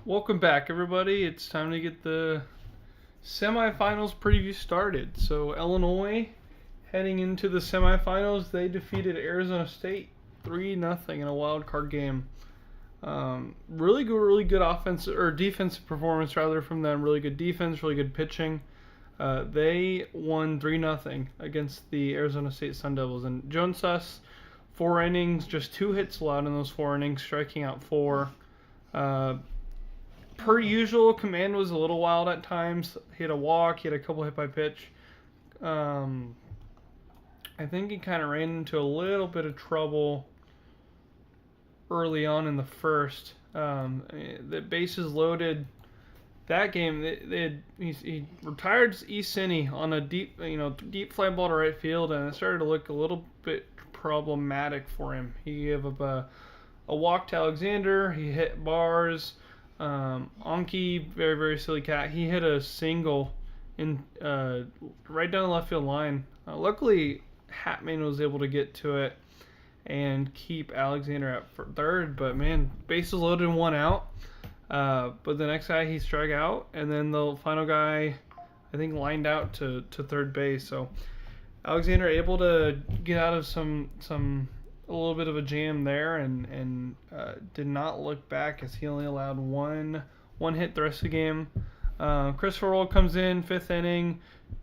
Welcome back, everybody. It's time to get the semifinals preview started. So, Illinois heading into the semifinals, they defeated Arizona State 3-0 in a wild card game. Really good offensive or defensive performance rather from them. Really good defense, really good pitching. They won 3-0 against the Arizona State Sun Devils. And Jones Suss, 4 innings, just 2 hits allowed in those 4 innings, striking out 4. Per usual, Command was a little wild at times. He had a walk, he had a couple hit by pitch. I think he kind of ran into a little bit of trouble early on in the first. The bases loaded. That game, he retired Easini on a deep fly ball to right field, and it started to look a little bit problematic for him. He gave up a walk to Alexander. He hit bars. Anki, very silly cat. He hit a single in right down the left field line. Luckily, Hatman was able to get to it and keep Alexander at third. But man, bases loaded and 1 out. But the next guy he struck out, and then the final guy, I think, lined out to third base. So Alexander able to get out of a little bit of a jam there, and did not look back as he only allowed one hit the rest of the game. Christopher Roll comes in, 5th inning,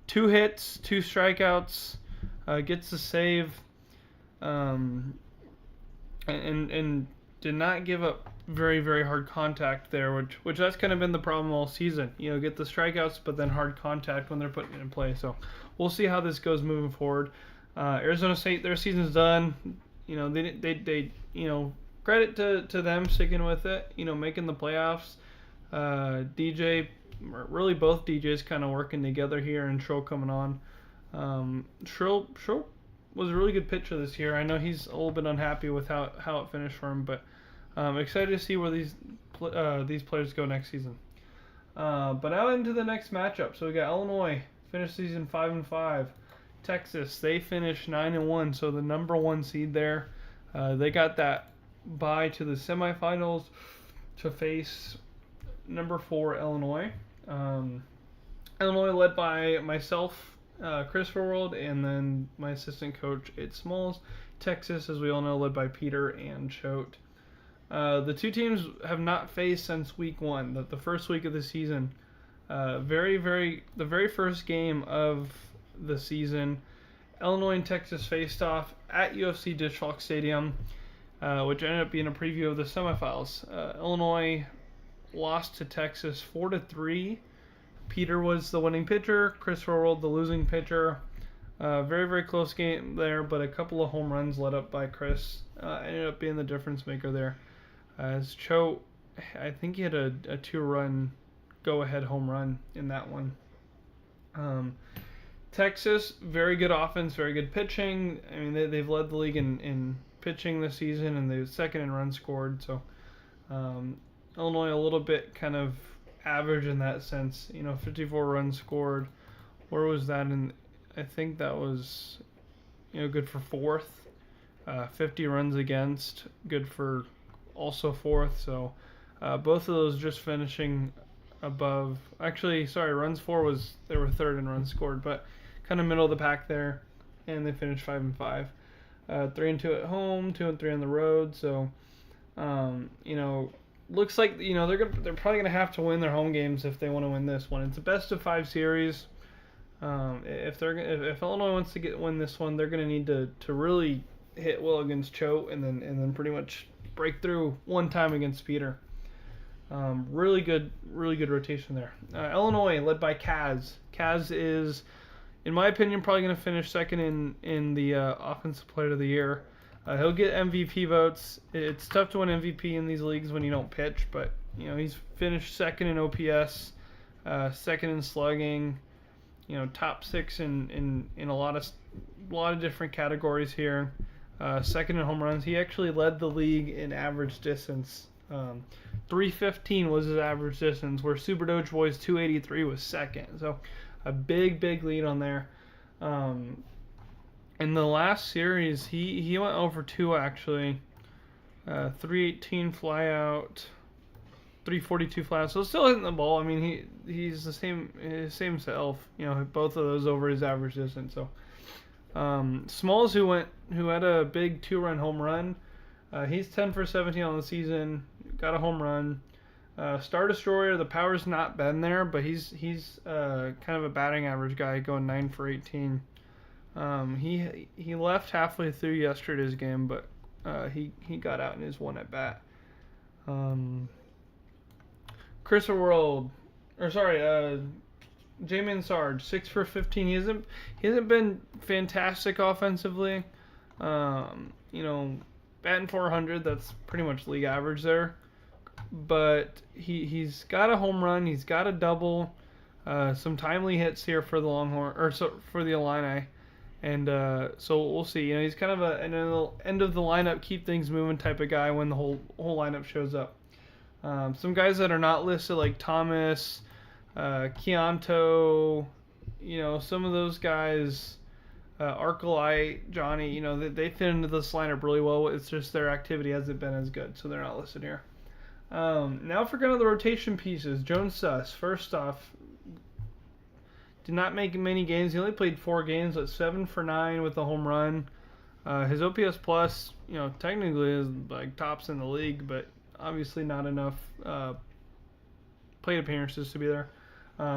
2 hits, 2 strikeouts, gets the save, and did not give up very hard contact there, which that's kind of been the problem all season. Get the strikeouts, but then hard contact when they're putting it in play. So we'll see how this goes moving forward. Arizona State, their season's done. They credit to them sticking with it, making the playoffs. DJ, really both DJs kind of working together here, and Trill coming on. Trill was a really good pitcher this year. I know he's a little bit unhappy with how it finished for him, but excited to see where these players go next season. But now into the next matchup. So we got Illinois, finished season 5-5. Texas, they finished 9-1, so the number 1 seed there. They got that bye to the semifinals to face number 4 Illinois. Illinois led by myself, Christopher World, and then my assistant coach, Ed Smalls. Texas, as we all know, led by Peter and Choate. The two teams have not faced since week 1, the first week of the season. The very first game of the season, Illinois and Texas faced off at UFC Disch-Falk Stadium, which ended up being a preview of the semifinals. Illinois lost to Texas 4-3. Peter was the winning pitcher, Christopher World the losing pitcher. Very close game there, but a couple of home runs led up by Chris ended up being the difference maker there. As Choate, I think he had a 2-run go-ahead home run in that one. Texas, very good offense, very good pitching. I mean, they've led the league in pitching this season, and they're second in runs scored. So Illinois a little bit kind of average in that sense. 54 runs scored. Where was that? I think that was good for 4th. 50 runs against, good for also 4th. So both of those just finishing above. Actually, sorry, runs for they were 3rd in runs scored, but kind of middle of the pack there, and they finished 5-5. 3-2 at home, 2-3 on the road. So, looks like they're probably gonna have to win their home games if they want to win this one. It's a best of 5 series. If Illinois wants to win this one, they're gonna need to really hit well against Choate, and then pretty much break through one time against Peter. Really good rotation there. Illinois led by Kaz. Kaz is, in my opinion, probably going to finish second in the Offensive Player of the Year. He'll get MVP votes. It's tough to win MVP in these leagues when you don't pitch, but he's finished second in OPS, second in slugging, top 6 in a lot of different categories here. Second in home runs. He actually led the league in average distance. 315 was his average distance, where Super Doge Boys 283 was second. So a big lead on there. In the last series, he went over 2 actually. 318 fly out. 342 flat, so still hitting the ball. I mean, he's the same self. Both of those over his average distance. So Smalls, who had a big 2-run home run, he's 10 for 17 on the season, got a home run. Star Destroyer, the power's not been there, but he's kind of a batting average guy, going 9 for 18. He left halfway through yesterday's game, but he got out in his one at bat. Christopher World, Jamin Sarge, 6 for 15. He hasn't been fantastic offensively. Batting 400, that's pretty much league average there. But he's got a home run, he's got a double, some timely hits here for the for the Illini. And so we'll see. He's kind of an end of the lineup, keep things moving type of guy when the whole lineup shows up. Some guys that are not listed, like Thomas, Keonto, some of those guys, Arcolite, Johnny, they fit into this lineup really well. It's just their activity hasn't been as good, so they're not listed here. Now for kind of the rotation pieces. Jones Suss, first off, did not make many games. He only played 4 games, but 7 for 9 with a home run. His OPS plus, technically is like tops in the league, but obviously not enough plate appearances to be there.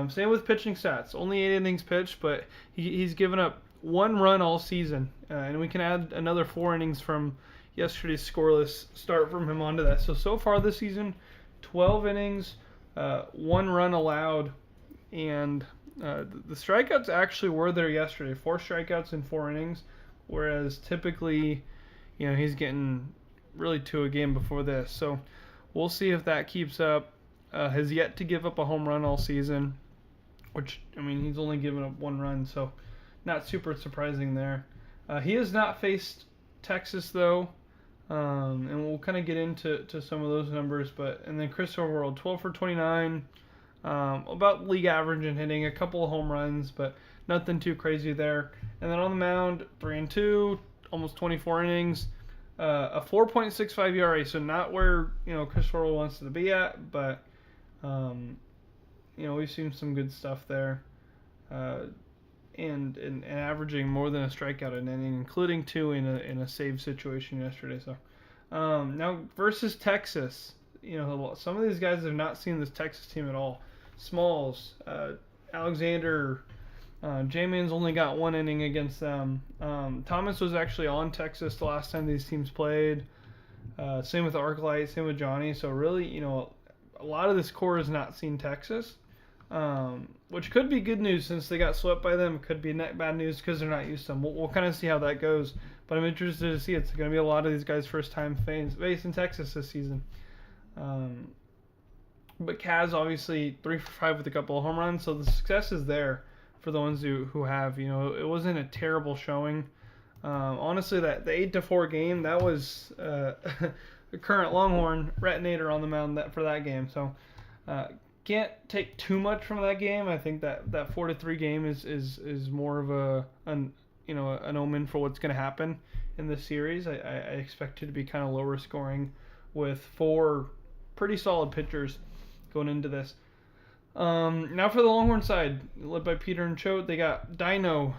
Same with pitching stats. Only 8 innings pitched, but he's given up 1 run all season. And we can add another 4 innings from yesterday's scoreless start from him onto that. So far this season, 12 innings, 1 run allowed, and the strikeouts actually were there yesterday. 4 strikeouts in 4 innings, whereas typically, he's getting really 2 a game before this. So we'll see if that keeps up. Has yet to give up a home run all season, which, he's only given up 1 run, so not super surprising there. He has not faced Texas, though, and we'll kind of get into some of those numbers. And then Christopher World, 12 for 29, about league average in hitting, a couple of home runs, but nothing too crazy there. And then on the mound, 3-2, almost 24 innings, a 4.65 ERA, so not where Christopher World wants to be at, but we've seen some good stuff there, and averaging more than a strikeout an inning, including 2 in a save situation yesterday. So now versus Texas, some of these guys have not seen this Texas team at all. Smalls, Alexander, Jamin's only got 1 inning against them. Thomas was actually on Texas the last time these teams played. Same with Arcolite, same with Johnny. So really, a lot of this core has not seen Texas, which could be good news since they got swept by them. It could be bad news because they're not used to them. We'll kind of see how that goes. But I'm interested to see. It's going to be a lot of these guys' first time facing Texas this season. But Kaz, obviously 3 for 5 with a couple of home runs, so the success is there for the ones who have. It wasn't a terrible showing. Honestly, the 8-4 game, that was the current Longhorn Rhett Nader on the mound for that game. So can't take too much from that game. I think that 4-3 game is more of an omen for what's going to happen in this series. I expect it to be kind of lower scoring with 4 pretty solid pitchers going into this. Now for the Longhorn side, led by Peter and Choate, they got Dino.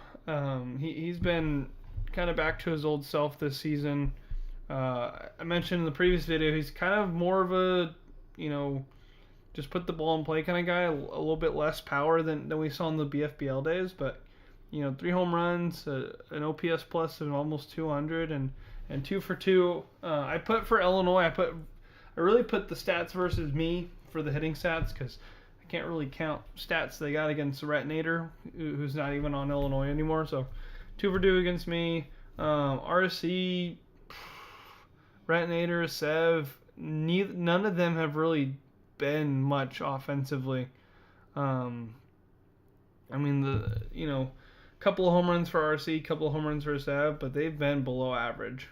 He's been kind of back to his old self this season. I mentioned in the previous video, he's kind of more of a, just put the ball in play kind of guy, a little bit less power than we saw in the BFBL days, but 3 home runs, an OPS plus of almost 200, and 2 for 2. I put for Illinois, I really put the stats versus me for the hitting stats, because I can't really count stats they got against Rhett Nader, who's not even on Illinois anymore. So 2 for 2 against me. RSC, Rhett Nader, Sev, none of them have really been much offensively. Couple of home runs for RC, couple of home runs for Sev, but they've been below average.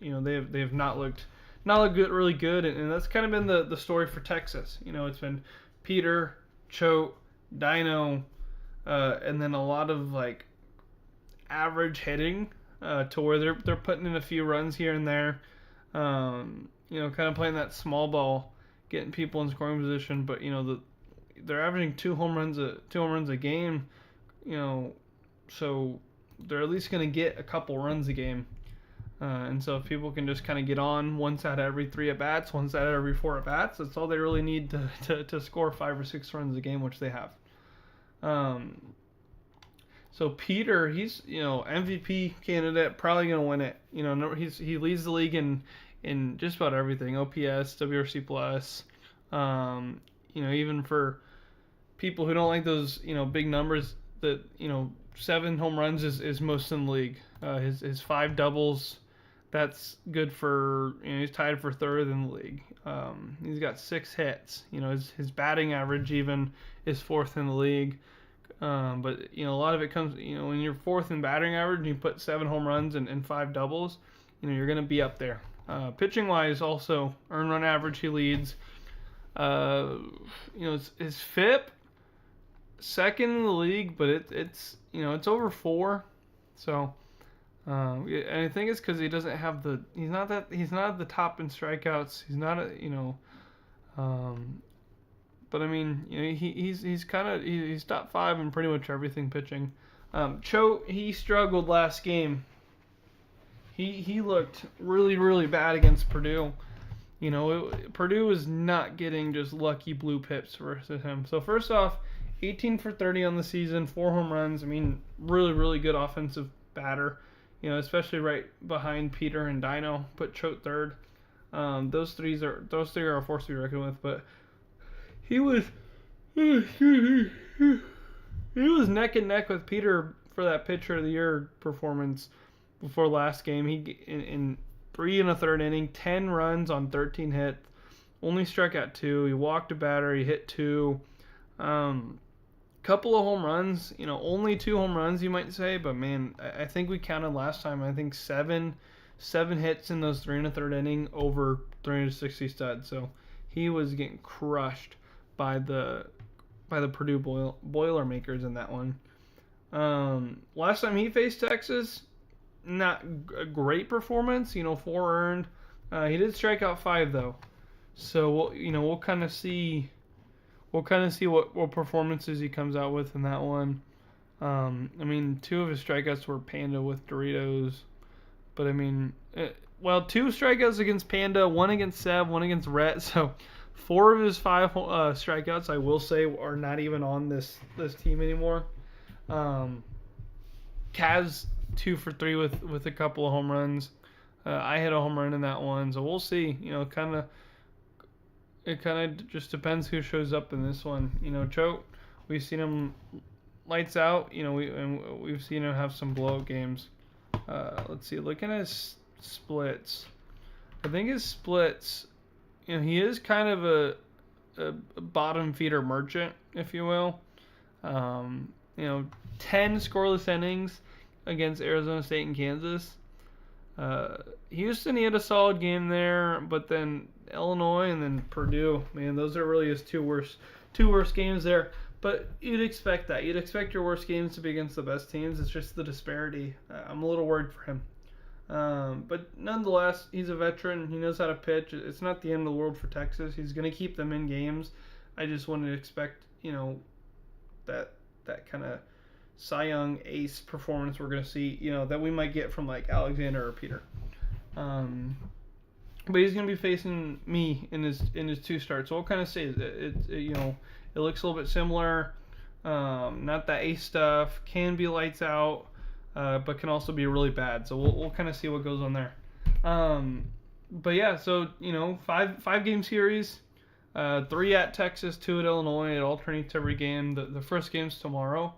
They've not looked good, really good, and that's kind of been the story for Texas. It's been Peter, Choate, Dino, and then a lot of average hitting to where they're putting in a few runs here and there. Kind of playing that small ball getting people in scoring position. But they're averaging two home runs a game. So they're at least going to get a couple runs a game. And so if people can just kind of get on once out of every 3 at bats, once out of every 4 at bats, that's all they really need to score 5 or 6 runs a game, which they have. So Peter, he's MVP candidate, probably gonna win it. He leads the league in just about everything: OPS, WRC plus. Even for people who don't like those big numbers, that 7 home runs is most in the league. His 5 doubles. That's good for, he's tied for 3rd in the league. He's got 6 hits. His batting average even is 4th in the league. But, a lot of it comes, when you're 4th in batting average and you put 7 home runs and 5 doubles, you're going to be up there. Pitching wise, also, earned run average, he leads. His FIP, 2nd in the league, but it's over 4. So, and I think it's because he doesn't have he's not at the top in strikeouts. He's not but I mean, he's top 5 in pretty much everything pitching. Cho, he struggled last game. He looked really, really bad against Purdue. Purdue was not getting just lucky blue pips versus him. So first off, 18 for 30 on the season, 4 home runs. I mean, really, really good offensive batter. Especially right behind Peter and Dino. Put Choate 3rd. Those three are a force to be reckoned with. But he was neck and neck with Peter for that pitcher of the year performance before last game. He in 3 1/3 inning, 10 runs on 13 hits, only struck out 2. He walked a batter. He hit 2. Couple of home runs, only 2 home runs, you might say, but man, I think we counted last time. I think seven hits in those 3 1/3 inning over 360 studs. So he was getting crushed by the Purdue Boilermakers in that one. Last time he faced Texas, not a great performance. 4 earned. He did strike out 5 though. So we'll kind of see. We'll kind of see what performances he comes out with in that one. I mean, 2 of his strikeouts were Panda with Doritos. But, I mean, 2 strikeouts against Panda, 1 against Sev, 1 against Rhett. So, 4 of his 5 strikeouts, I will say, are not even on this team anymore. Kaz, 2 for 3 with a couple of home runs. I hit a home run in that one. So, we'll see. It kind of just depends who shows up in this one. Choate, we've seen him lights out. We've seen him have some blowout games. Let's see. Looking at his splits, I think his splits. He is kind of a bottom feeder merchant, if you will. 10 scoreless innings against Arizona State and Kansas. Houston, he had a solid game there, but then Illinois and then Purdue, man, those are really his two worst games there. But you'd expect that. You'd expect your worst games to be against the best teams. It's just the disparity. I'm a little worried for him. But nonetheless, he's a veteran. He knows how to pitch. It's not the end of the world for Texas. He's going to keep them in games. I just wanted to expect, that kind of Cy Young ace performance we're going to see, that we might get from like Alexander or Peter. But he's going to be facing me in his 2 starts. So we'll kind of see. It looks a little bit similar. Not that ace stuff. Can be lights out, but can also be really bad. So we'll kind of see what goes on there. But yeah, so 5 game series. 3 at Texas, 2 at Illinois. It alternates every game. The first game's tomorrow.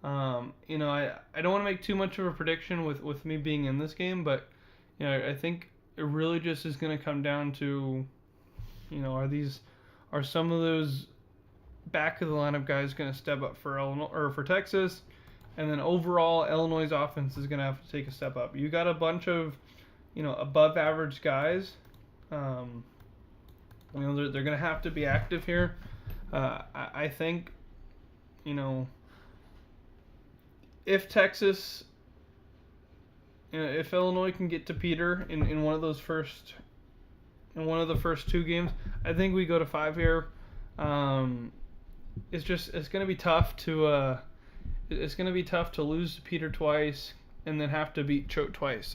I don't want to make too much of a prediction with me being in this game, but I think it really just is going to come down to, are some of those back of the lineup guys going to step up for Illinois or for Texas, and then overall Illinois' offense is going to have to take a step up. You got a bunch of, above average guys. They're going to have to be active here. I think, if Texas, if Illinois can get to Peter in one of those first in one of the first 2 games. I think we go to 5 here. It's going to be tough to lose to Peter twice and then have to beat Choate twice.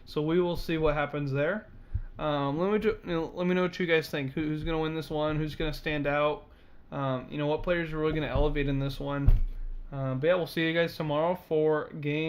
So we will see what happens there. Let me know what you guys think. Who's going to win this one? Who's going to stand out? What players are really going to elevate in this one? But yeah, we'll see you guys tomorrow for game